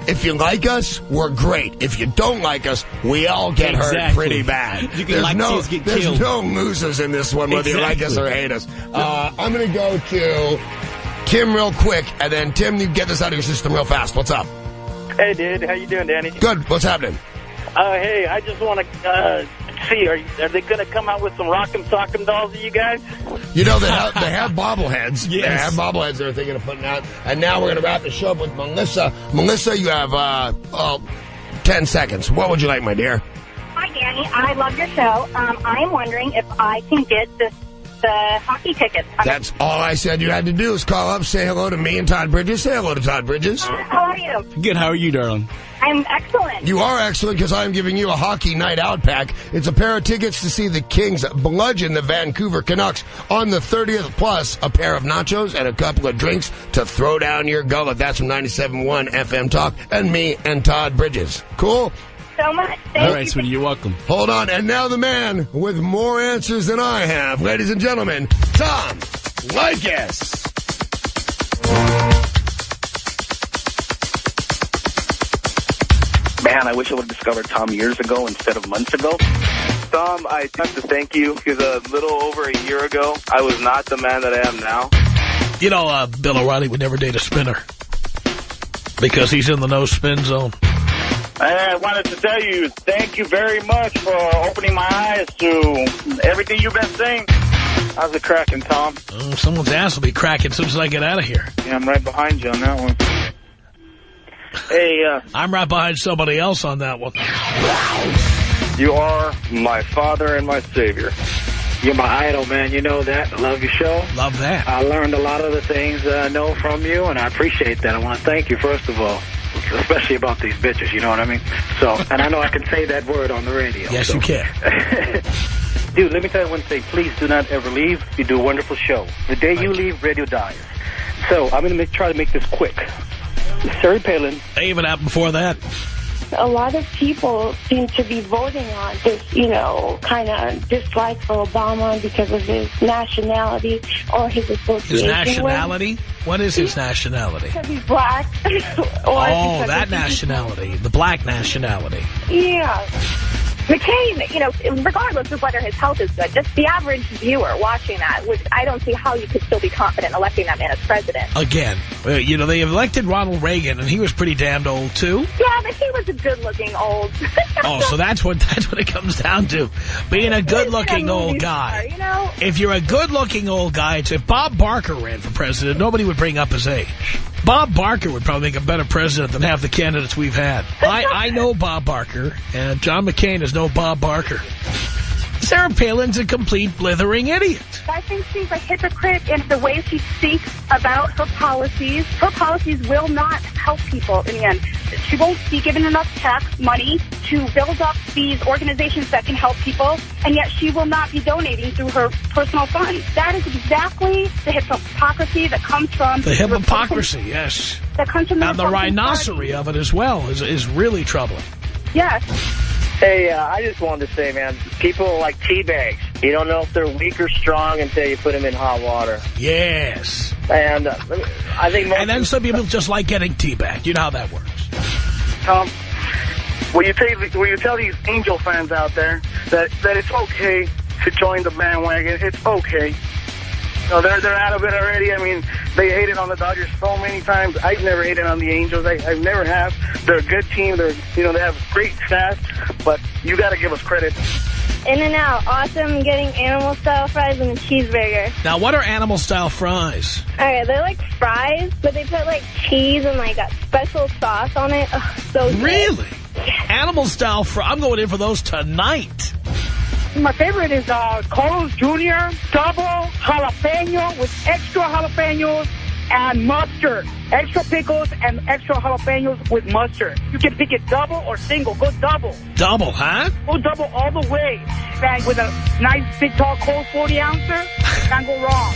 If you like us, we're great. If you don't like us, we all get hurt pretty bad. You can get there's killed. no losers in this one, whether you like us or hate us. I'm going to go to Tim real quick, and then, Tim, you get this out of your system real fast. What's up? Hey, dude. How you doing, Danny? Good. What's happening? Hey, I just want to see, are they going to come out with some Rock'em Sock'em dolls of you guys? You know, they have bobbleheads. Yes. They have bobbleheads they're thinking of putting out. And now we're going to wrap the show up with Melissa. Melissa, you have 10 seconds. What would you like, my dear? Hi, Danny. I love your show. I'm wondering if I can get the hockey tickets. That's all I said you had to do is call up, say hello to me and Todd Bridges. Say hello to Todd Bridges. How are you? Good. How are you, darling? I'm excellent. You are excellent because I'm giving you a hockey night out pack. It's a pair of tickets to see the Kings bludgeon the Vancouver Canucks on the 30th, plus a pair of nachos and a couple of drinks to throw down your gullet. That's from 97.1 FM Talk and me and Todd Bridges. Cool? So much. All right, sweetie, you're welcome. Hold on. And now the man with more answers than I have. Ladies and gentlemen, Tom Leykis. Man, I wish I would have discovered Tom years ago instead of months ago. Tom, I have to thank you because a little over a year ago, I was not the man that I am now. You know, Bill O'Reilly would never date a spinner because he's in the no-spin zone. I wanted to tell you, thank you very much for opening my eyes to everything you've been saying. How's it cracking, Tom? Someone's ass will be cracking as soon as I get out of here. Yeah, I'm right behind you on that one. Hey, I'm right behind somebody else on that one. you are my father and my savior. You're my idol, man. You know that. I love your show. Love that. I learned a lot of the things I know from you, and I appreciate that. I want to thank you, first of all, especially about these bitches, you know what I mean? So, and I know I can say that word on the radio. Yes, so. you can. Dude, let me tell you one thing. Please do not ever leave. You do a wonderful show. The day you leave, radio dies. So I'm going to try to make this quick. Sarah Palin. They even happened before that. A lot of people seem to be voting on this, kind of dislike for Obama because of his nationality or his association. His nationality? What is his nationality? Because he's black. Oh, that nationality. The black nationality. Yeah. McCain, regardless of whether his health is good, just the average viewer watching that, I don't see how you could still be confident electing that man as president. Again, they elected Ronald Reagan, and he was pretty damned old, too. Yeah, but he was a good-looking old. Oh, so that's what it comes down to. Being a good-looking old guy. Star, If you're a good-looking old guy, if Bob Barker ran for president, nobody would bring up his age. Bob Barker would probably make a better president than half the candidates we've had. I know Bob Barker, and John McCain is no Bob Barker. Sarah Palin's a complete blithering idiot. I think she's a hypocrite in the way she speaks about her policies. Her policies will not help people in the end. She won't be given enough tax money to build up these organizations that can help people, and yet she will not be donating through her personal funds. That is exactly the hypocrisy that comes from... The hypocrisy, yes. That comes from and the rhinoceros of it as well is really troubling. Yes. Hey, I just wanted to say, man, people like tea bags. You don't know if they're weak or strong until you put them in hot water. Yes. And I think... And then some people just like getting teabagged. You know how that works. Will you tell these Angel fans out there that it's okay to join the bandwagon? It's okay. They're out of it already. I mean, they hated on the Dodgers so many times. I've never hated on the Angels. I never have. They're a good team. They have great staff, but you got to give us credit. In-N-Out, awesome, getting animal-style fries and a cheeseburger. Now, what are animal-style fries? Okay, they're like fries, but they put like cheese and like a special sauce on it. Oh, so good. Really? Animal-style fries. I'm going in for those tonight. My favorite is Carl's Jr. Double jalapeno with extra jalapenos and mustard. Extra pickles and extra jalapenos with mustard. You can pick it double or single. Go double. Double, huh? Go double all the way. Bang, with a nice big tall cold 40-ouncer. Can't go wrong.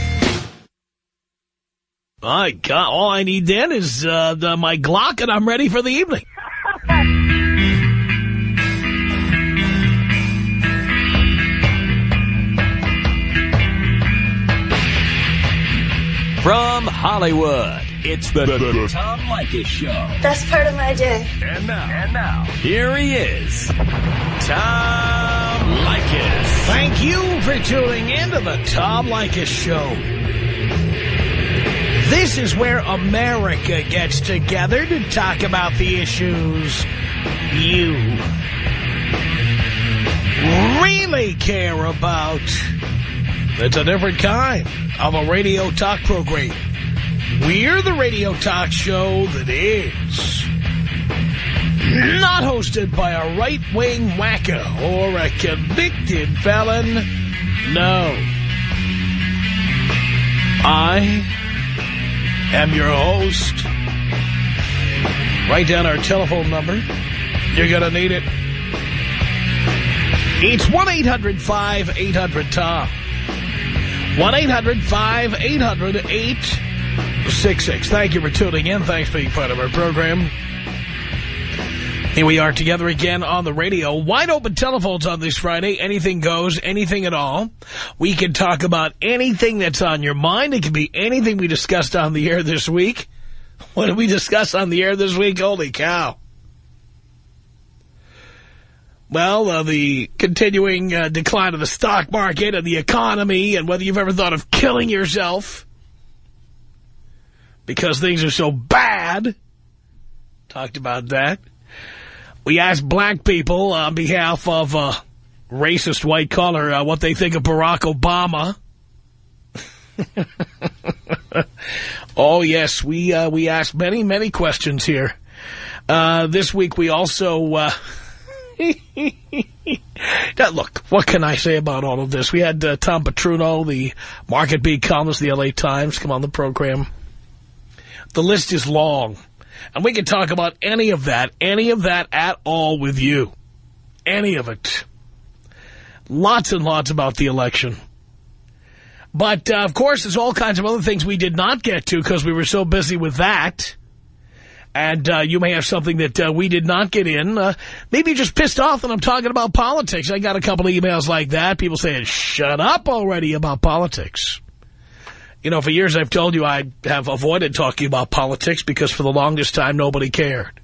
My God, all I need then is my Glock, and I'm ready for the evening. From Hollywood, It's the Tom Leykis Show. Best part of my day. And now, here he is, Tom Leykis. Thank you for tuning in to the Tom Leykis Show. This is where America gets together to talk about the issues you really care about. It's a different kind of a radio talk program. We're the radio talk show that is not hosted by a right-wing wacko or a convicted felon. No. I am your host. Write down our telephone number. You're going to need it. It's 1-800-5800-TOM. 1-800-5800-866. Thank you for tuning in. Thanks for being part of our program. Here we are together again on the radio. Wide open telephones on this Friday. Anything goes, anything at all. We can talk about anything that's on your mind. It can be anything we discussed on the air this week. What did we discuss on the air this week? Holy cow. Well, the continuing decline of the stock market and the economy, and whether you've ever thought of killing yourself because things are so bad. Talked about that. We asked black people on behalf of racist white collar what they think of Barack Obama. Oh, yes, we asked many, many questions here. This week we also... Now, look, what can I say about all of this? We had Tom Petruno, the market beat columnist of the LA Times, come on the program. The list is long. And we can talk about any of that at all with you. Any of it. Lots and lots about the election. But, of course, there's all kinds of other things we did not get to because we were so busy with that. And you may have something that we did not get in. Maybe you're just pissed off that I'm talking about politics. I got a couple of emails like that. People saying, shut up already about politics. You know, for years I've told you I have avoided talking about politics because for the longest time nobody cared.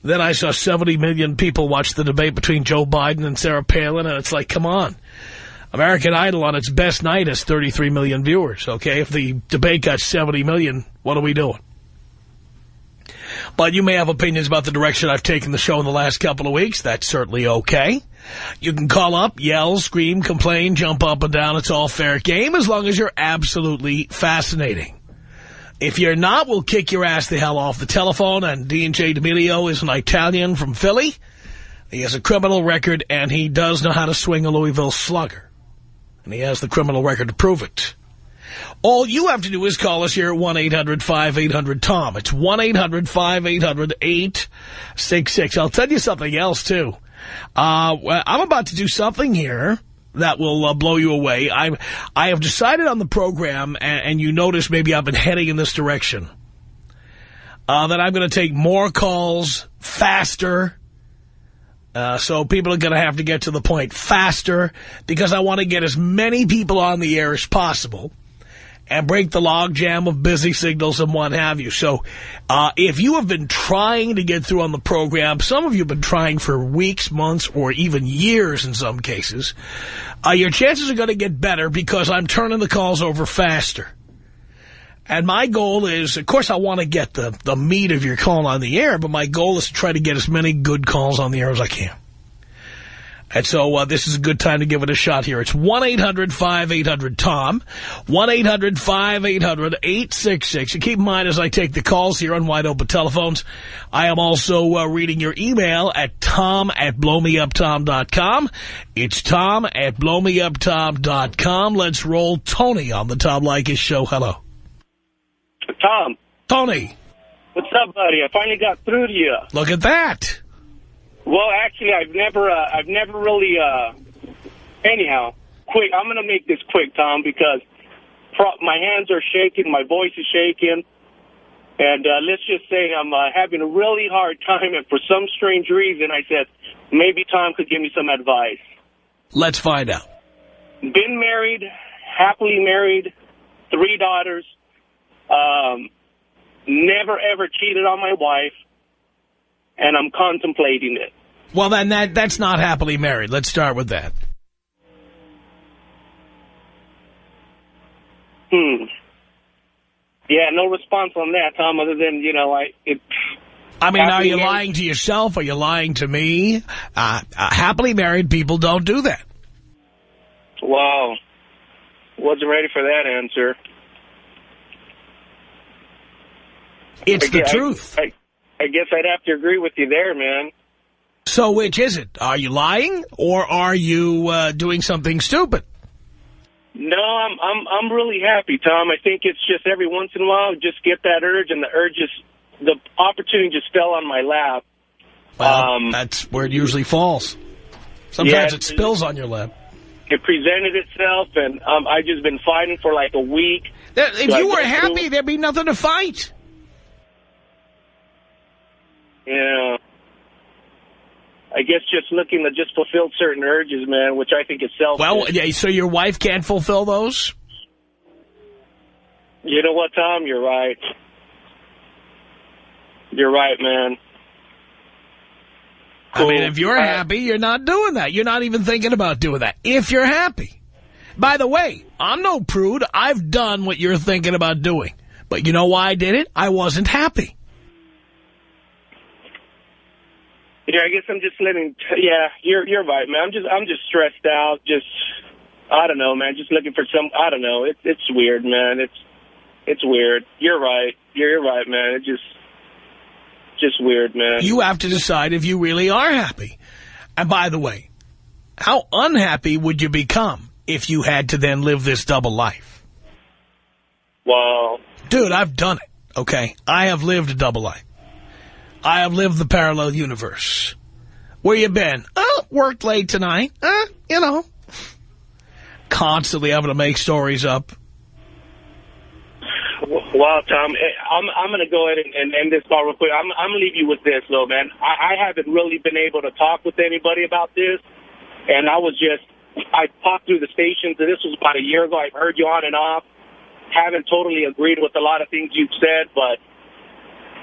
Then I saw 70 million people watch the debate between Joe Biden and Sarah Palin, and it's like, come on. American Idol on its best night has 33 million viewers, okay? If the debate got 70 million, what are we doing? But you may have opinions about the direction I've taken the show in the last couple of weeks. That's certainly okay. You can call up, yell, scream, complain, jump up and down. It's all fair game as long as you're absolutely fascinating. If you're not, we'll kick your ass the hell off the telephone. And D&J D'Amelio is an Italian from Philly. He has a criminal record, and he does know how to swing a Louisville Slugger. And he has the criminal record to prove it. All you have to do is call us here at 1-800-5800-TOM. It's 1-800-5800-866. I'll tell you something else, too. I'm about to do something here that will blow you away. I have decided on the program, and you notice maybe I've been heading in this direction, that I'm going to take more calls faster. So people are going to have to get to the point faster because I want to get as many people on the air as possible and break the logjam of busy signals and what have you. So if you have been trying to get through on the program, some of you have been trying for weeks, months, or even years in some cases, your chances are going to get better because I'm turning the calls over faster. And my goal is, of course, I want to get the meat of your call on the air, but my goal is to try to get as many good calls on the air as I can. And so this is a good time to give it a shot here. It's 1-800-5800-TOM, 1-800-5800-866. And keep in mind, as I take the calls here on wide open telephones, I am also reading your email at tom@blowmeuptom.com. It's tom@blowmeuptom.com. Let's roll Tony on the Tom Leykis Show. Hello. Tom. Tony. What's up, buddy? I finally got through to you. Look at that. Well, actually, I've never really, anyhow, quick. I'm going to make this quick, Tom, because my hands are shaking, my voice is shaking, and let's just say I'm having a really hard time, and for some strange reason, I said, maybe Tom could give me some advice. Let's find out. Been married, happily married, 3 daughters, Never, ever cheated on my wife, and I'm contemplating it. Well, then that's not happily married. Let's start with that. Yeah, no response on that, Tom, other than, I mean, are you lying to yourself? Are you lying to me? Happily married people don't do that. Wow. Wasn't ready for that answer. It's the truth. I guess I'd have to agree with you there, man. So which is it? Are you lying or are you doing something stupid? No, I'm really happy, Tom. I think it's just every once in a while, just get that urge, and the opportunity just fell on my lap. Well, that's where it usually falls. Sometimes it spills on your lap. It presented itself, and I've just been fighting for like a week. If you were happy, there'd be nothing to fight. Yeah. I guess just looking to just fulfill certain urges, man, which I think is selfish. Well, yeah, so your wife can't fulfill those? You know what, Tom? You're right. You're right, man. Cool. I mean, if you're happy, you're not doing that. You're not even thinking about doing that. If you're happy. By the way, I'm no prude. I've done what you're thinking about doing. But you know why I did it? I wasn't happy. Yeah, I guess I'm just living. Yeah, you're right, man. I'm just stressed out. Just, I don't know, man. Just looking for some. I don't know. It's weird, man. It's weird. You're right. You're right, man. It's just weird, man. You have to decide if you really are happy. And by the way, how unhappy would you become if you had to then live this double life? Wow. Dude, I've done it. Okay, I have lived a double life. I have lived the parallel universe. Where you been? Worked late tonight. Constantly having to make stories up. Well, Tom, I'm going to go ahead and end this call real quick. I'm going to leave you with this, though, man. I haven't really been able to talk with anybody about this, and I talked through the stations, and this was about a year ago. I've heard you on and off. Haven't totally agreed with a lot of things you've said, but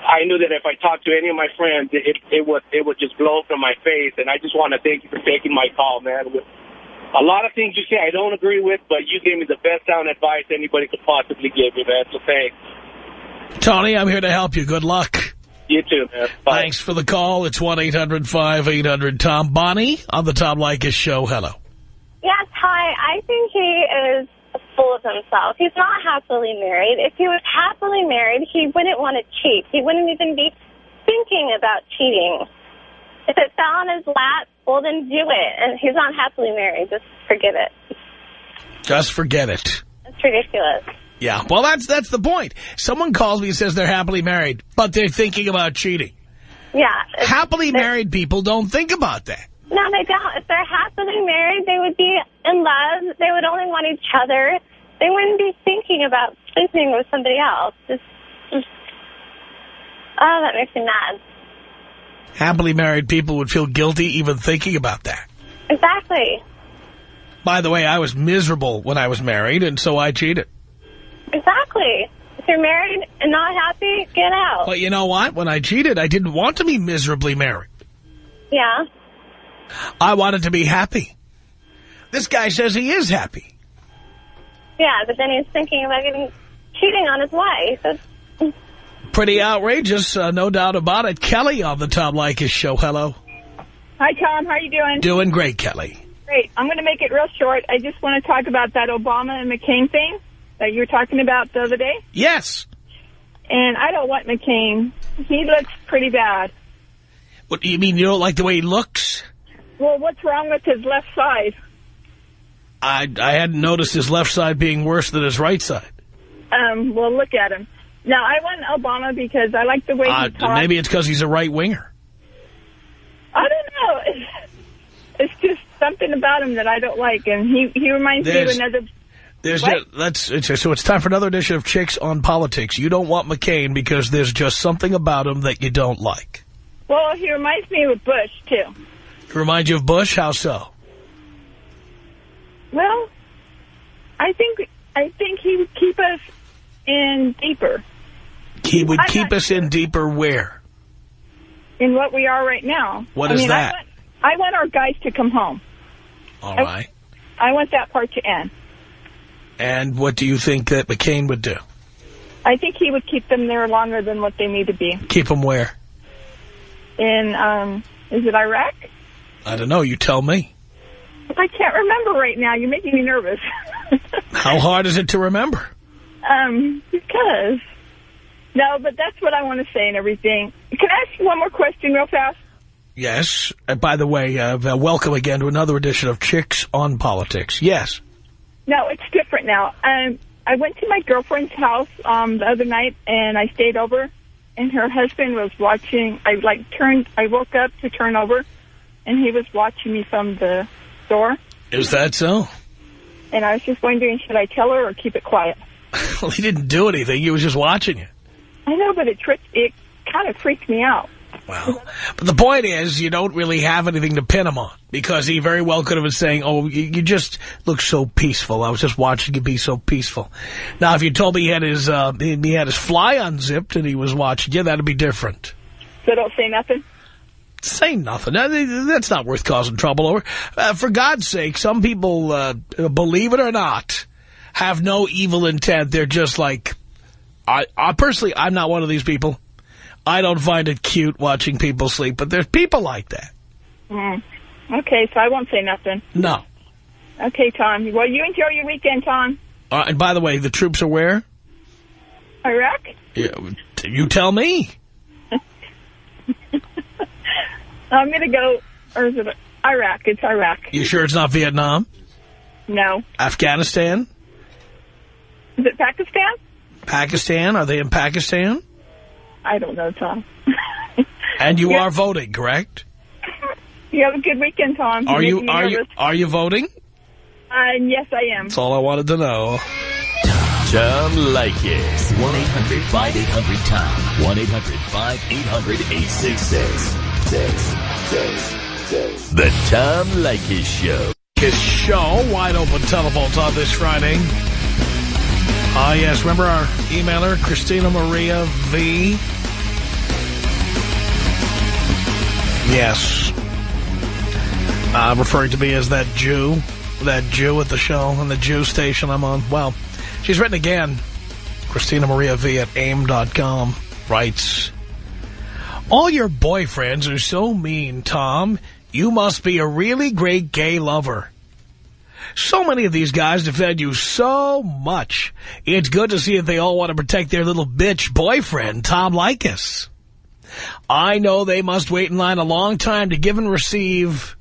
I knew that if I talked to any of my friends, it would just blow from my face. And I just want to thank you for taking my call, man. With a lot of things you say I don't agree with, but you gave me the best sound advice anybody could possibly give me, man. So thanks. Tony, I'm here to help you. Good luck. You too, man. Bye. Thanks for the call. It's 1-800-5800-TOM. Bonnie on the Tom Leykis Show. Hello. Yes, hi. I think he is full of himself. He's not happily married. If he was happily married, he wouldn't want to cheat. He wouldn't even be thinking about cheating. If it fell on his lap, well, then do it. And he's not happily married. Just forget it. Just forget it. It's ridiculous. Yeah, well, that's the point. Someone calls me and says they're happily married, but they're thinking about cheating. Yeah. Happily married people don't think about that. No, they don't. If they're happily married, they would be in love. They would only want each other. They wouldn't be thinking about sleeping with somebody else. Oh, that makes me mad. Happily married people would feel guilty even thinking about that. Exactly. By the way, I was miserable when I was married, and so I cheated. Exactly. If you're married and not happy, get out. But you know what? When I cheated, I didn't want to be miserably married. Yeah. I wanted to be happy. This guy says he is happy. Yeah, but then he's thinking about cheating on his wife. Pretty outrageous, no doubt about it. Kelly on the Tom Leykis Show. Hello. Hi, Tom. How are you doing? Doing great, Kelly. Great. I'm going to make it real short. I just want to talk about that Obama and McCain thing that you were talking about the other day. Yes. And I don't want McCain. He looks pretty bad. What do you mean, you don't like the way he looks? Well, what's wrong with his left side? I hadn't noticed his left side being worse than his right side. Well, look at him. Now, I want Obama because I like the way he talks. Maybe it's because he's a right-winger. I don't know. It's just something about him that I don't like, and he reminds me of another... So it's time for another edition of Chicks on Politics. You don't want McCain because there's just something about him that you don't like. Well, he reminds me of Bush, too. Remind you of Bush? How so? Well, I think he would keep us in deeper. He would keep us in deeper where? In what we are right now. What is that? I want our guys to come home. All right. I want that part to end. And what do you think that McCain would do? I think he would keep them there longer than what they need to be. Keep them where? In, is it Iraq? I don't know. You tell me. I can't remember right now. You're making me nervous. How hard is it to remember? Because... No, but that's what I want to say and everything. Can I ask you one more question real fast? Yes. By the way, welcome again to another edition of Chicks on Politics. Yes. No, it's different now. I went to my girlfriend's house the other night, and I stayed over, and her husband was watching. I woke up to turn over, and he was watching me from the door. Is that so? And I was just wondering, should I tell her or keep it quiet? Well, he didn't do anything. He was just watching you. I know, but it kind of freaked me out. Well, but the point is, you don't really have anything to pin him on, because he very well could have been saying, oh, you just look so peaceful. I was just watching you be so peaceful. Now, if you told me he had his fly unzipped and he was watching you, that'd be different. So don't say nothing? Say nothing. That's not worth causing trouble over. For God's sake, some people, believe it or not, have no evil intent. They're just like... I personally, I'm not one of these people. I don't find it cute watching people sleep, but there's people like that. Okay, so I won't say nothing. No. Okay, Tom. Well, you enjoy your weekend, Tom. And by the way, the troops are where? Iraq? Yeah, you tell me. I'm going to go, or is it Iraq? It's Iraq. You sure it's not Vietnam? No. Afghanistan? Is it Pakistan? Pakistan? Are they in Pakistan? I don't know, Tom. And you are voting, correct? You have a good weekend, Tom. Are you voting? Yes, I am. That's all I wanted to know. Tom Leykis. 1-800-5800-TOM. 1-800-5800-866. The Tom Leykis Show. His show, wide open telephones on this Friday. Yes, remember our emailer, Christina Maria V? Yes. Referring to me as that Jew at the show, on the Jew station I'm on. Well, she's written again. Christina Maria V at AIM.com writes, all your boyfriends are so mean, Tom. You must be a really great gay lover. So many of these guys defend you so much. It's good to see that they all want to protect their little bitch boyfriend, Tom Leykis. I know they must wait in line a long time to give and receive.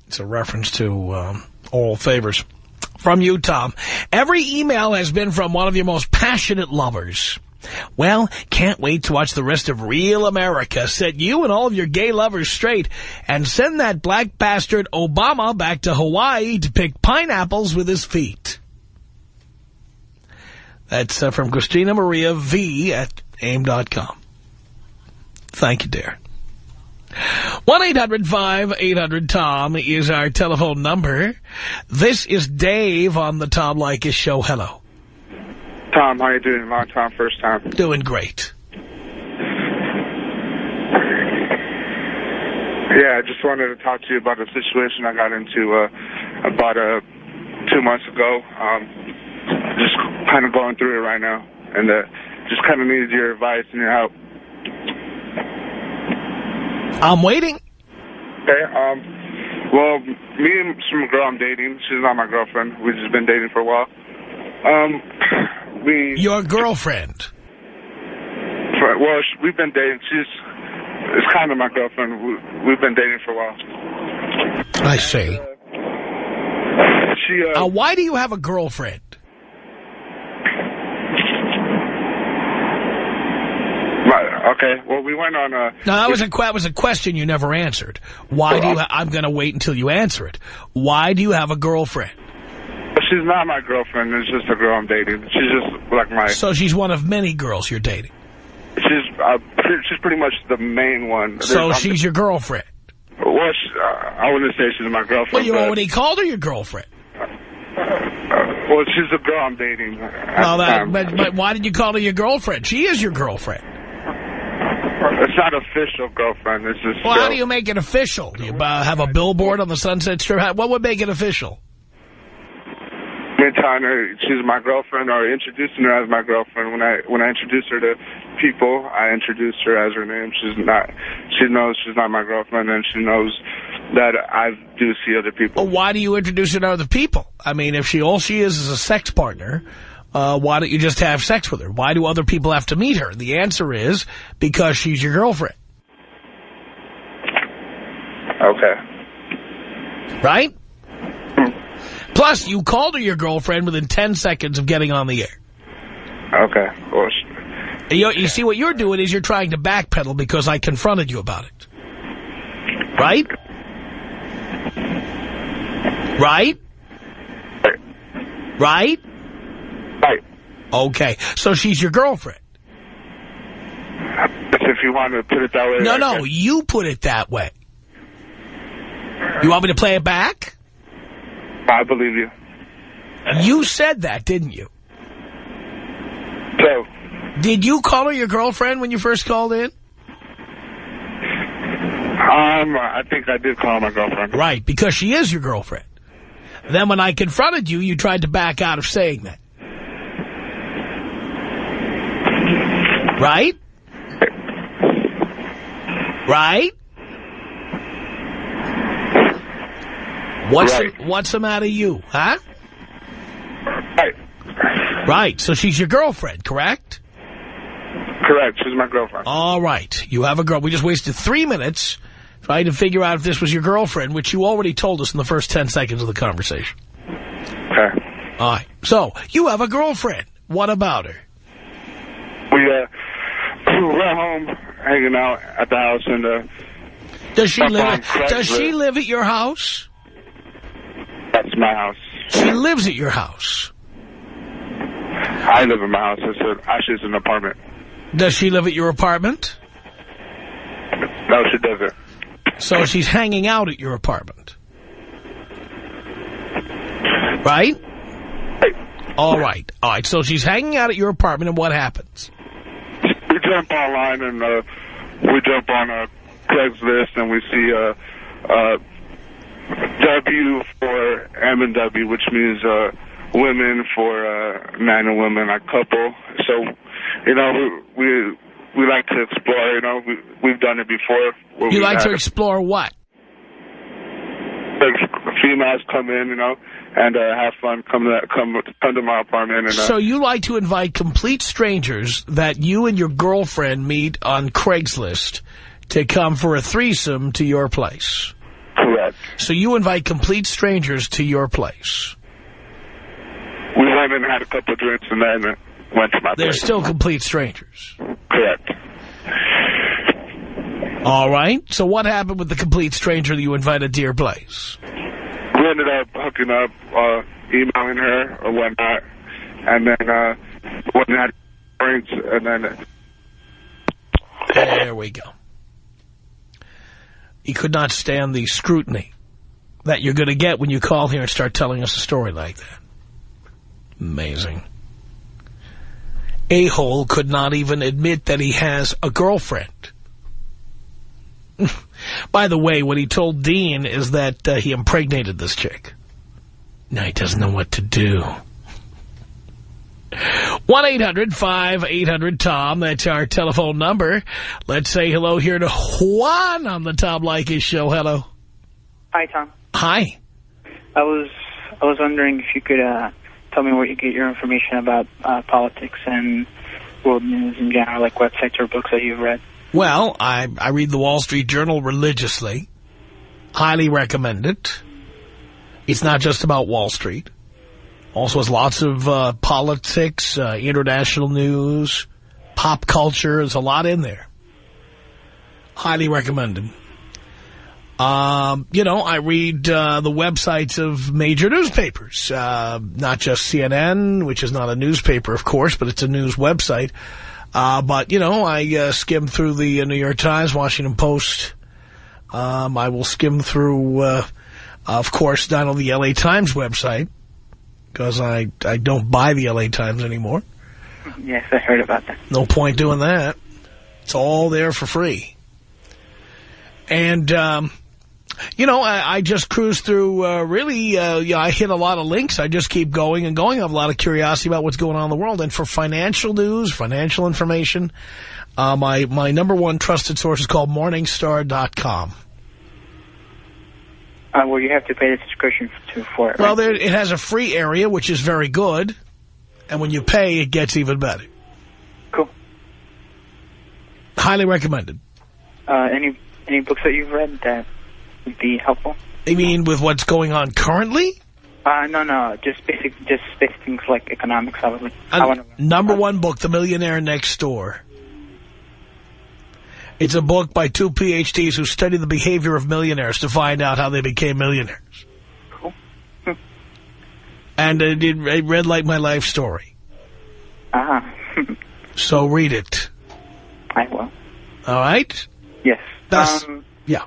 It's a reference to oral favors. From you, Tom. Every email has been from one of your most passionate lovers. Well, can't wait to watch the rest of Real America set you and all of your gay lovers straight and send that black bastard Obama back to Hawaii to pick pineapples with his feet. That's from Christina Maria V at AIM.com. Thank you, dear. 1-800-5800-TOM is our telephone number. This is Dave on the Tom Leykis Show. Hello. Tom, how you doing? Long time, first time. Doing great. Yeah, I just wanted to talk to you about a situation I got into about 2 months ago. Just kind of going through it right now, and just kind of needed your advice and your help. I'm waiting. Okay. Well, me and some girl I'm dating, she's not my girlfriend. We've just been dating for a while. Your girlfriend? Well, we've been dating. It's kind of my girlfriend. We've been dating for a while. I see. Why do you have a girlfriend? Okay, well, we went on a... No, that was a question you never answered. Why do you... I'm going to wait until you answer it. Why do you have a girlfriend? She's not my girlfriend. It's just a girl I'm dating. She's just like my... So she's one of many girls you're dating? She's pretty much the main one. So she's your girlfriend? Well, I wouldn't say she's my girlfriend. Well, you already called her your girlfriend. Well, she's a girl I'm dating. But why did you call her your girlfriend? She is your girlfriend. It's not official, girlfriend. It's just. Well, how do you make it official? Do you have a billboard on the Sunset Strip? What would make it official? Me telling her she's my girlfriend, or introducing her as my girlfriend. When I introduce her to people, I introduce her as her name. She knows she's not my girlfriend, and she knows that I do see other people. Well, why do you introduce her to other people? I mean, if all she is a sex partner, why don't you just have sex with her? Why do other people have to meet her? The answer is because she's your girlfriend. Okay. Right? Plus, you called her your girlfriend within 10 seconds of getting on the air. Okay. Well, you see, what you're doing is you're trying to backpedal because I confronted you about it. Right? Right? Right? Right. Okay. So she's your girlfriend. If you want to put it that way. No, you put it that way. You want me to play it back? I believe you. You said that, didn't you? So. Did you call her your girlfriend when you first called in? I think I did call her my girlfriend. Right, because she is your girlfriend. Then when I confronted you, you tried to back out of saying that. Right? Right? What's the matter you, huh? Right. Right, so she's your girlfriend, correct? Correct, she's my girlfriend. All right, you have a girl. We just wasted 3 minutes trying to figure out if this was your girlfriend, which you already told us in the first 10 seconds of the conversation. Okay. All right, so you have a girlfriend. What about her? We're at home, hanging out at the house, and Does she live at your house? That's my house. She lives at your house. I live in my house. Actually, it's an apartment. Does she live at your apartment? No, she doesn't. So she's hanging out at your apartment. Right? All right. All right, so she's hanging out at your apartment, and what happens? We jump online, and we jump on Craigslist, and we see W for M and W, which means women for man and women, like couple. So, we like to explore. We've done it before. You like to explore what? Females come in, and have fun. Come to my apartment. And, so you like to invite complete strangers that you and your girlfriend meet on Craigslist to come for a threesome to your place. Correct. So you invite complete strangers to your place. We went and had a couple of drinks and then went to my place. They're still complete strangers. Correct. All right. So what happened with the complete stranger that you invited to your place? We ended up hooking up, emailing her or whatnot, and then went and had drinks, and then... There we go. He could not stand the scrutiny that you're going to get when you call here and start telling us a story like that. Amazing. A-hole could not even admit that he has a girlfriend. By the way, what he told Dean is that he impregnated this chick. Now he doesn't know what to do. 1-800-5800-TOM. That's our telephone number. Let's say hello here to Juan on the Tom Leykis show. Hello. Hi, Tom. Hi. I was wondering if you could tell me where you get your information about politics and world news in general, like websites or books that you've read. Well, I read the Wall Street Journal religiously. Highly recommend it. It's not just about Wall Street. Also has lots of politics, international news, pop culture. There's a lot in there. Highly recommended. I read the websites of major newspapers, not just CNN, which is not a newspaper, of course, but it's a news website. But I skim through the New York Times, Washington Post. I will skim through, of course, not only the LA Times website, because I don't buy the L.A. Times anymore. Yes, I heard about that. No point doing that. It's all there for free. And, you know, I just cruise through, I hit a lot of links. I just keep going and going. I have a lot of curiosity about what's going on in the world. And for financial news, financial information, my number one trusted source is called Morningstar.com. Well, you have to pay the subscription for it, right? Well, it has a free area, which is very good. And when you pay, it gets even better. Cool. Highly recommended. Any books that you've read that would be helpful? You mean with what's going on currently? No. Just basic things like economics. Number one book, The Millionaire Next Door. It's a book by 2 PhDs who study the behavior of millionaires to find out how they became millionaires. Cool. And it read like my life story. So read it. I will. All right? Yes. Yeah.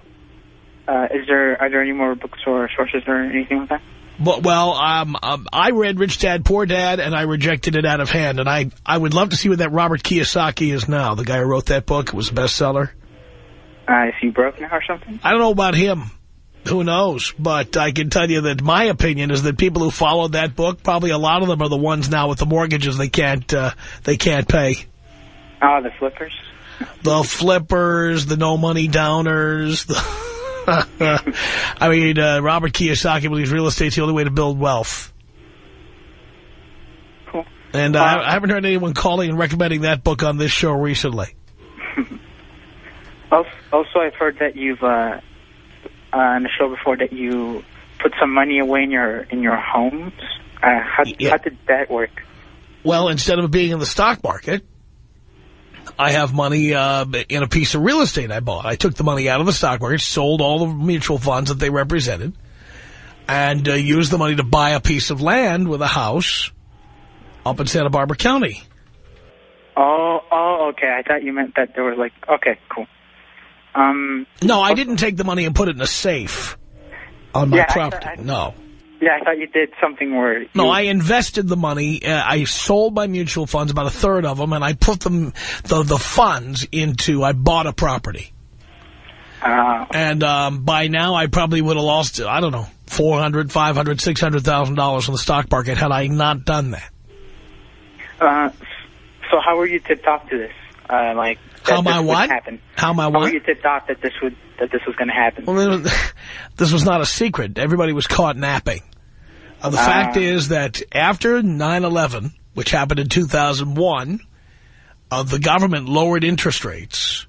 Are there any more books or sources or anything like that? Well, I read Rich Dad, Poor Dad, and I rejected it out of hand. And I would love to see what that Robert Kiyosaki is now, the guy who wrote that book. It was a bestseller. Is he broke now or something? I don't know about him. Who knows? But I can tell you that my opinion is that people who followed that book, probably a lot of them are the ones now with the mortgages they can't pay. Oh, the flippers? The flippers, the no money downers, I mean, Robert Kiyosaki believes real estate's the only way to build wealth. Cool. And I haven't heard anyone calling and recommending that book on this show recently. Also, I've heard that you've on the show before that you put some money away in your homes. How did that work? Well, instead of being in the stock market, I have money in a piece of real estate I bought. I took the money out of the stock market, sold all the mutual funds that they represented, and used the money to buy a piece of land with a house up in Santa Barbara County. Oh, okay. I thought you meant that there was like, okay, cool. No, I didn't take the money and put it in a safe on my property. No. Yeah, I thought you did something where... No, I invested the money. I sold my mutual funds, about a third of them, and I put them, the funds into, I bought a property. And by now, I probably would have lost, I don't know, $400,000, $500,000, $600,000 on the stock market had I not done that. So how were you tipped off to this? How my what? How my what? How were you tipped off that this was going to happen? Well, this was not a secret. Everybody was caught napping. The fact is that after 9/11, which happened in 2001, the government lowered interest rates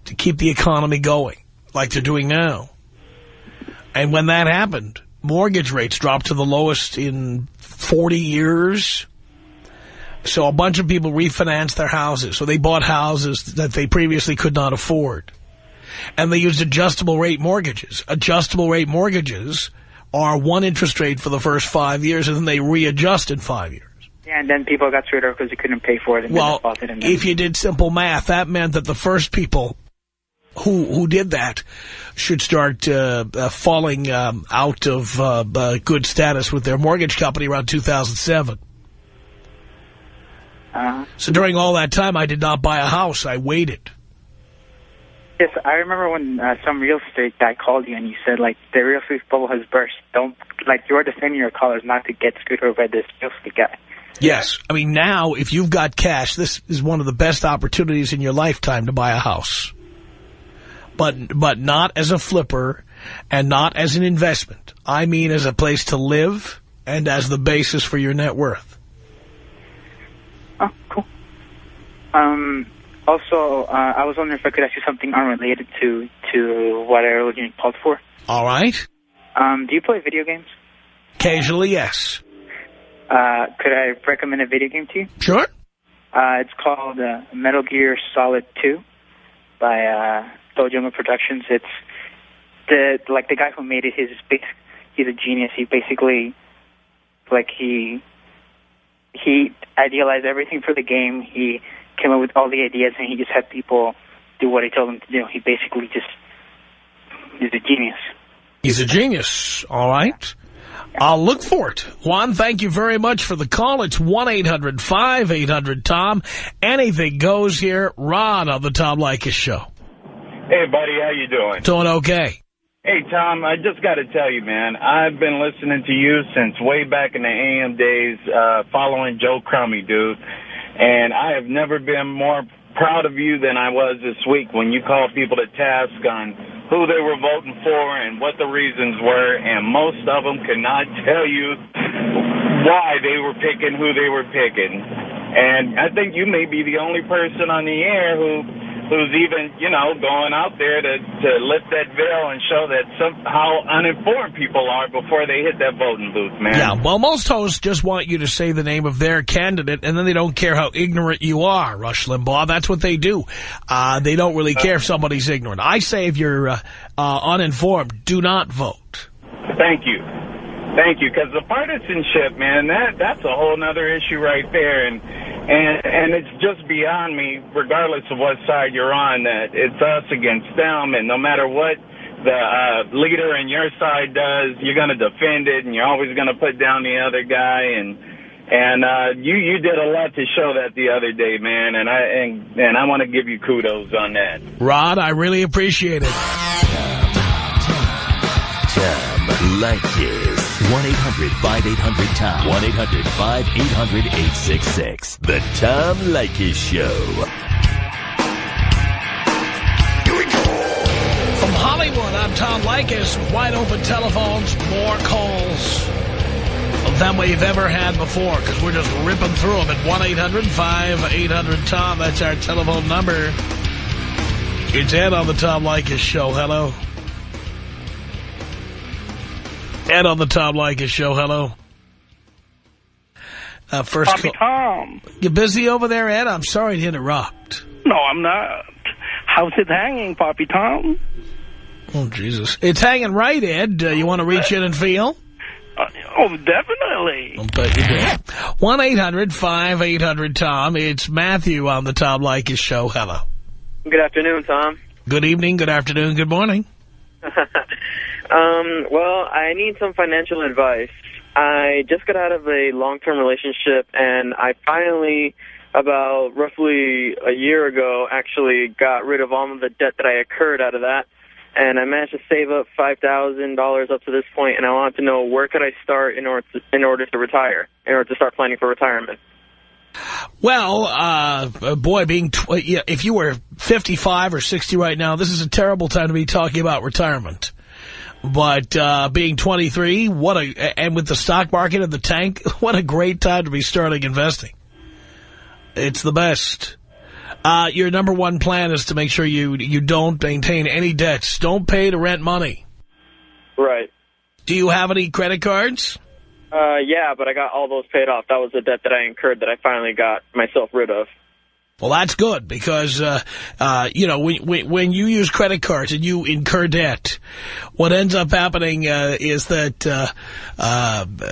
to keep the economy going, like they're doing now. And when that happened, mortgage rates dropped to the lowest in 40 years. So a bunch of people refinanced their houses. So they bought houses that they previously could not afford. And they used adjustable rate mortgages. Adjustable rate mortgages are one interest rate for the first 5 years, and then they readjust in 5 years. Yeah, and then people got screwed over because they couldn't pay for it. And well, if you did simple math, that meant that the first people who did that should start falling out of good status with their mortgage company around 2007. So during all that time, I did not buy a house. I waited. Yes, I remember when some real estate guy called you and you said, like, the real estate bubble has burst. Don't, like, you're defending your callers not to get screwed over by this real estate guy. Yes. I mean, now, if you've got cash, this is one of the best opportunities in your lifetime to buy a house. But not as a flipper and not as an investment. I mean as a place to live and as the basis for your net worth. Oh, cool. Also, I was wondering if I could ask you something unrelated to what I originally called for. All right. Do you play video games? Occasionally, yes. Could I recommend a video game to you? Sure. It's called Metal Gear Solid 2 by Dojima Productions. It's the guy who made it. He's a genius. He basically, he idealized everything for the game. He came up with all the ideas, and he just had people do what he told them to do. He basically he's a genius. He's a genius, all right. I'll look for it. Juan, thank you very much for the call. It's 1-800-5800-TOM. Anything goes here. Ron on the Tom Leykis Show. Hey, buddy, how you doing? Doing okay. Hey, Tom, I just got to tell you, man, I've been listening to you since way back in the AM days, following Joe Crummy, dude. And I have never been more proud of you than I was this week when you called people to task on who they were voting for and what the reasons were, and most of them could not tell you why they were picking who they were picking. And I think you may be the only person on the air who's even, you know, going out there to lift that veil and show that how uninformed people are before they hit that voting booth, man. Yeah, well, most hosts just want you to say the name of their candidate, and then they don't care how ignorant you are, Rush Limbaugh. That's what they do. They don't really care if somebody's ignorant. I say if you're uninformed, do not vote. Thank you. Thank you, because the partisanship, man, that's a whole other issue right there, and it's just beyond me, regardless of what side you're on, that it's us against them, and no matter what the leader on your side does, you're going to defend it, and you're always going to put down the other guy, and you did a lot to show that the other day, man, and I want to give you kudos on that. Rod, I really appreciate it. Tom Leykis. 1-800-5800-TOM. 1-800-5800-866. The Tom Leykis Show. From Hollywood, I'm Tom Leykis. Wide open telephones, more calls than we've ever had before, because we're just ripping through them at 1-800-5800-TOM. That's our telephone number. It's Ed on the Tom Leykis Show. Hello. Ed on the Tom Leykis Show. Hello. First Poppy Tom. You busy over there, Ed? I'm sorry to interrupt. No, I'm not. How's it hanging, Poppy Tom? Oh, Jesus. It's hanging right, Ed. You want to reach in and feel? Oh, definitely. I'll bet you do. 1-800-5800-TOM. It's Matthew on the Tom Leykis Show. Hello. Good afternoon, Tom. Good evening, good afternoon, good morning. Well, I need some financial advice. I just got out of a long-term relationship, and I finally, about roughly a year ago, actually got rid of all of the debt that I incurred out of that, and I managed to save up $5,000 up to this point, and I wanted to know where could I start in order to retire, in order to start planning for retirement. Well, boy, if you were 55 or 60 right now, this is a terrible time to be talking about retirement. But being 23, and with the stock market in the tank, what a great time to be starting investing. It's the best. Your number one plan is to make sure you don't maintain any debts. Don't pay to rent money. Right. Do you have any credit cards? Yeah, but I got all those paid off. That was the debt that I incurred that I finally got myself rid of. Well, that's good because, you know, when you use credit cards and you incur debt, what ends up happening is that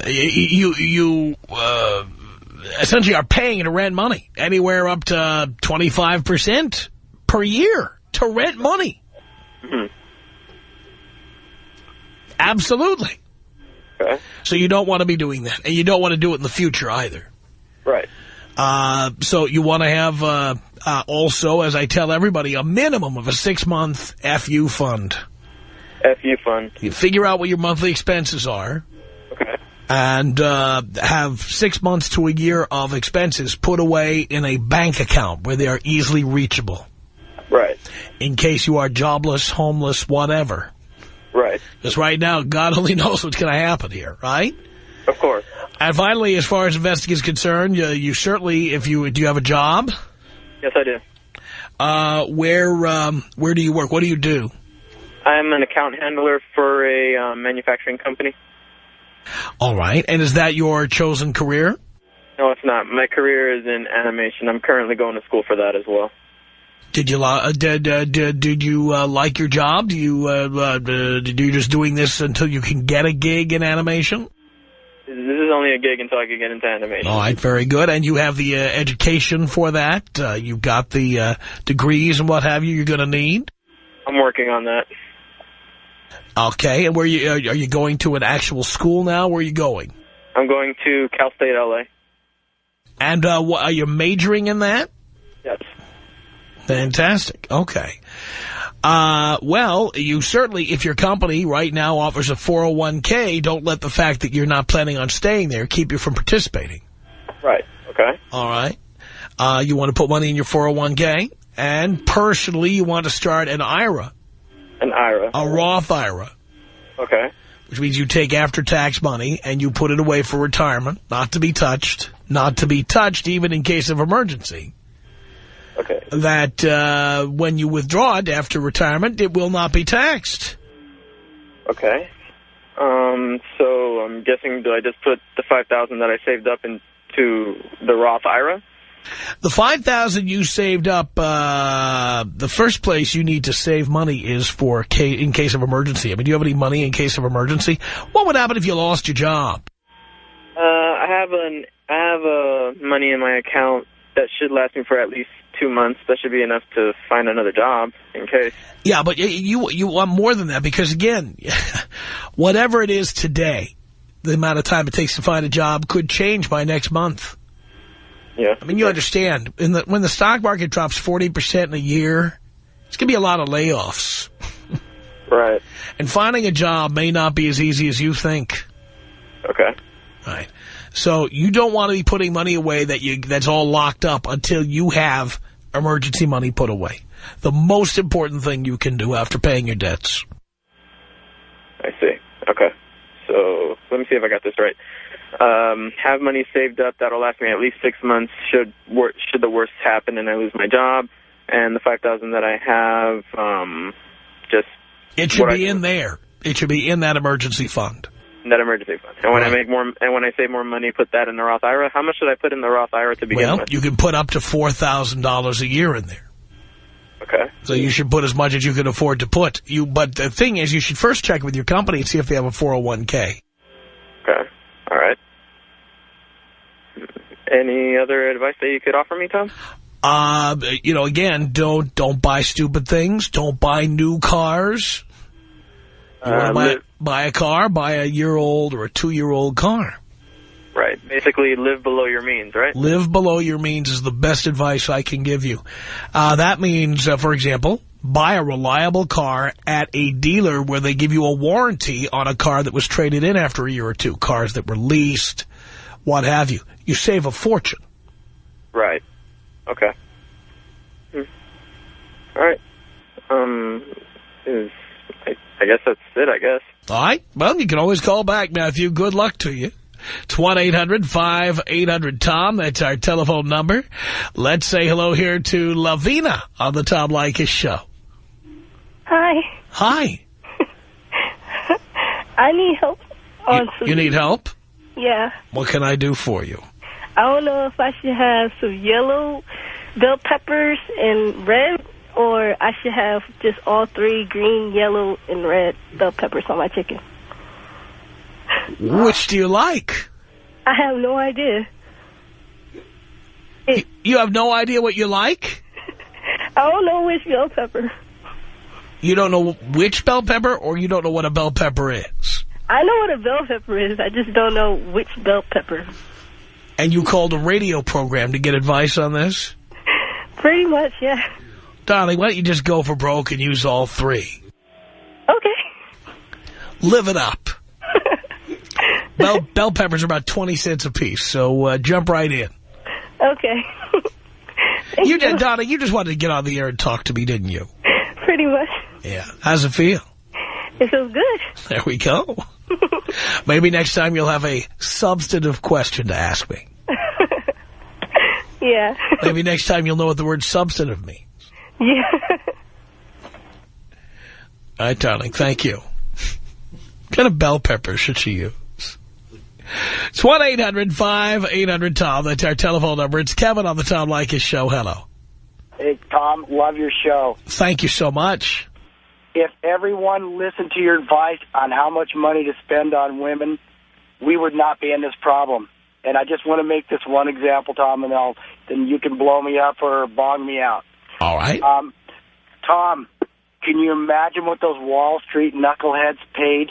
you essentially are paying to rent money, anywhere up to 25% per year to rent money. Mm-hmm. Absolutely. Okay. So you don't want to be doing that, and you don't want to do it in the future either. Right. So you want to have, also, as I tell everybody, a minimum of a 6-month FU fund. FU fund. You figure out what your monthly expenses are. Okay. And have 6 months to a year of expenses put away in a bank account where they are easily reachable. Right. In case you are jobless, homeless, whatever. Right. Because right now, God only knows what's going to happen here, right? Of course. And finally, as far as investing is concerned, you certainly, do you have a job? Yes, I do. Where do you work? What do you do? I'm an account handler for a manufacturing company. All right. And is that your chosen career? No, it's not. My career is in animation. I'm currently going to school for that as well. Did you did you like your job? Do you just doing this until you can get a gig in animation? This is only a gig until I can get into animation. All right, very good. And you have the education for that? You've got the degrees and what have you you're going to need? I'm working on that. Okay, and where are you going to an actual school now? Where are you going? I'm going to Cal State LA. And are you majoring in that? Yes. Fantastic. Okay. Well, you certainly, if your company right now offers a 401k, don't let the fact that you're not planning on staying there keep you from participating. Right. Okay. All right. You want to put money in your 401k, and personally, you want to start an IRA. An IRA. A Roth IRA. Okay. Which means you take after-tax money and you put it away for retirement, not to be touched, even in case of emergency. Okay. That when you withdraw it after retirement, it will not be taxed. Okay. So I'm guessing, do I just put the $5,000 that I saved up into the Roth IRA? The $5,000 you saved up, the first place you need to save money is for in case of emergency. I mean, do you have any money in case of emergency? What would happen if you lost your job? I have money in my account that should last me for at least 2 months. That should be enough to find another job in case. Yeah, but you want more than that because, again, whatever it is today, the amount of time it takes to find a job could change by next month. Yeah. I mean, you understand, when the stock market drops 40% in a year, it's going to be a lot of layoffs. Right. And finding a job may not be as easy as you think. Okay. Right. So you don't want to be putting money away that's all locked up until you have emergency money put away. The most important thing you can do after paying your debts. I see. Okay. So let me see if I got this right. Have money saved up that'll last me at least 6 months should the worst happen and I lose my job, and the $5,000 that I have, it should be in there. It should be in that emergency fund. That emergency fund. And when I make more, and when I save more money, put that in the Roth IRA. How much should I put in the Roth IRA to begin with? Well, you can put up to $4,000 a year in there. Okay. So you should put as much as you can afford to put. But the thing is, you should first check with your company and see if they have a 401k. Okay. All right. Any other advice that you could offer me, Tom? Again, don't buy stupid things. Don't buy new cars. You want to buy a car, buy a year-old or a 2-year-old car. Right. Basically, live below your means, right? Live below your means is the best advice I can give you. That means, for example, buy a reliable car at a dealer where they give you a warranty on a car that was traded in after a year or two, cars that were leased, what have you. You save a fortune. Right. Okay. All right. I guess that's it, I guess. All right. Well, you can always call back, Matthew. Good luck to you. It's 1-800-5800-TOM. That's our telephone number. Let's say hello here to Lavina on the Tom Leykis Show. Hi. Hi. I need help. You need help? Yeah. What can I do for you? I don't know if I should have some yellow bell peppers and red, or I should have just all three, green, yellow, and red bell peppers on my chicken. Which do you like? I have no idea. You have no idea what you like? I don't know which bell pepper. You don't know which bell pepper, or you don't know what a bell pepper is? I know what a bell pepper is. I just don't know which bell pepper. And you called a radio program to get advice on this? Pretty much, yeah. Darling, why don't you just go for broke and use all three? Okay. Live it up. Bell peppers are about 20 cents a piece, so jump right in. Okay. Donna, you just wanted to get on the air and talk to me, didn't you? Pretty much. Yeah. How's it feel? It feels good. There we go. Maybe next time you'll have a substantive question to ask me. Yeah. Maybe next time you'll know what the word substantive means. Yeah. All right, darling. Thank you. What kind of bell pepper should she use? It's 1-800-5800-TOM. That's our telephone number. It's Kevin on the Tom Leykis Show. Hello. Hey, Tom. Love your show. Thank you so much. If everyone listened to your advice on how much money to spend on women, we would not be in this problem. And I just want to make this one example, Tom, and then you can blow me up or bong me out. All right. Tom, can you imagine what those Wall Street knuckleheads paid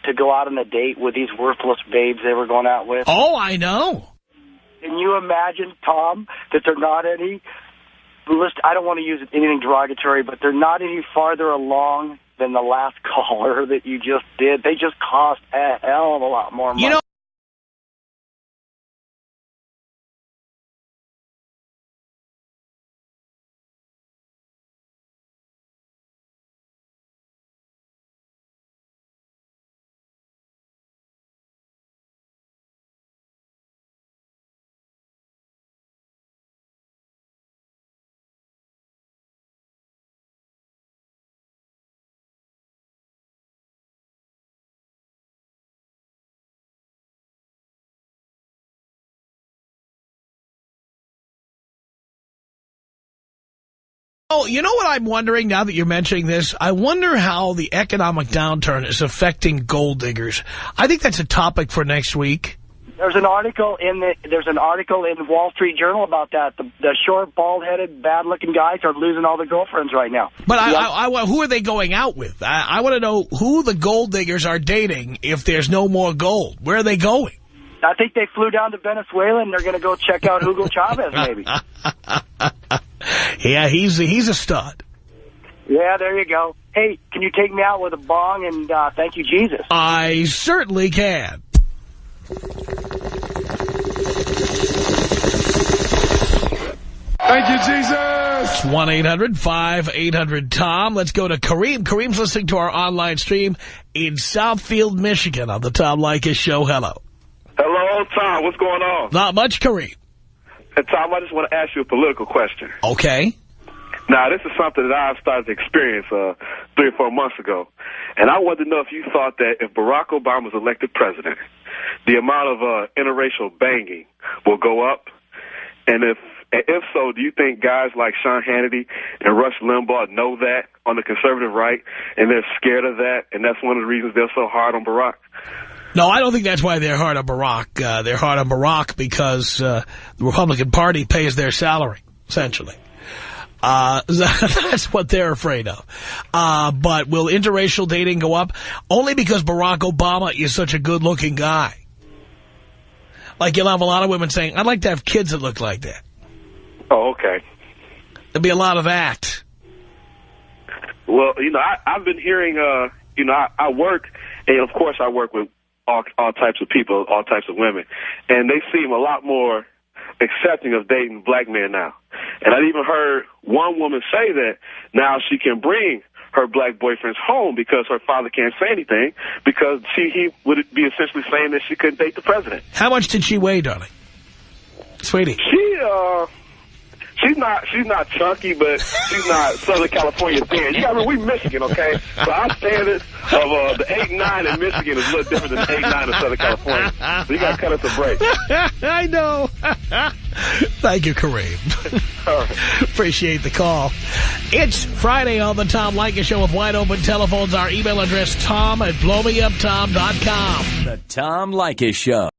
to go out on a date with these worthless babes they were going out with? Oh, I know. Can you imagine, Tom, that they're not any, I don't want to use anything derogatory, but they're not any farther along than the last caller that you just did. They just cost a hell of a lot more money. You know, oh, you know what I'm wondering now that you're mentioning this? I wonder how the economic downturn is affecting gold diggers. I think that's a topic for next week. There's an article in the Wall Street Journal about that. The short, bald-headed, bad-looking guys are losing all their girlfriends right now. But who are they going out with? I want to know who the gold diggers are dating if there's no more gold. Where are they going? I think they flew down to Venezuela and they're going to go check out Hugo Chavez, maybe. Yeah, he's a stud. Yeah, there you go. Hey, can you take me out with a bong and thank you, Jesus? I certainly can. Thank you, Jesus. 1-800-5800-TOM. Let's go to Kareem. Kareem's listening to our online stream in Southfield, Michigan on the Tom Leykis Show. Hello. Hello, Tom. What's going on? Not much, Kareem. Hey, Tom, I just want to ask you a political question. Okay. Now, this is something that I've started to experience 3 or 4 months ago. And I wanted to know if you thought that if Barack Obama was elected president, the amount of interracial banging will go up. And if so, do you think guys like Sean Hannity and Rush Limbaugh know that on the conservative right and they're scared of that, and that's one of the reasons they're so hard on Barack? No, I don't think that's why they're hard on Barack. They're hard on Barack because the Republican Party pays their salary, essentially. That's what they're afraid of. But will interracial dating go up? Only because Barack Obama is such a good-looking guy. Like, you'll have a lot of women saying, I'd like to have kids that look like that. Oh, okay. There'll be a lot of that. Well, you know, I've been hearing, you know, I work, and of course I work with all types of people, all types of women, and they seem a lot more accepting of dating black men now. And I even heard one woman say that now she can bring her black boyfriends home because her father can't say anything because he would be essentially saying that she couldn't date the president. How much did she weigh, darling? Sweetie. She's not chunky, but she's not Southern California thin. You got we Michigan, okay? So our standard of the 8'9" in Michigan is a little different than 8'9" in Southern California. So you got to cut us a break. I know. Thank you, Kareem. All right. Appreciate the call. It's Friday on the Tom Leykis Show with wide open telephones. Our email address, tom@blowmeuptom.com. The Tom Leykis Show.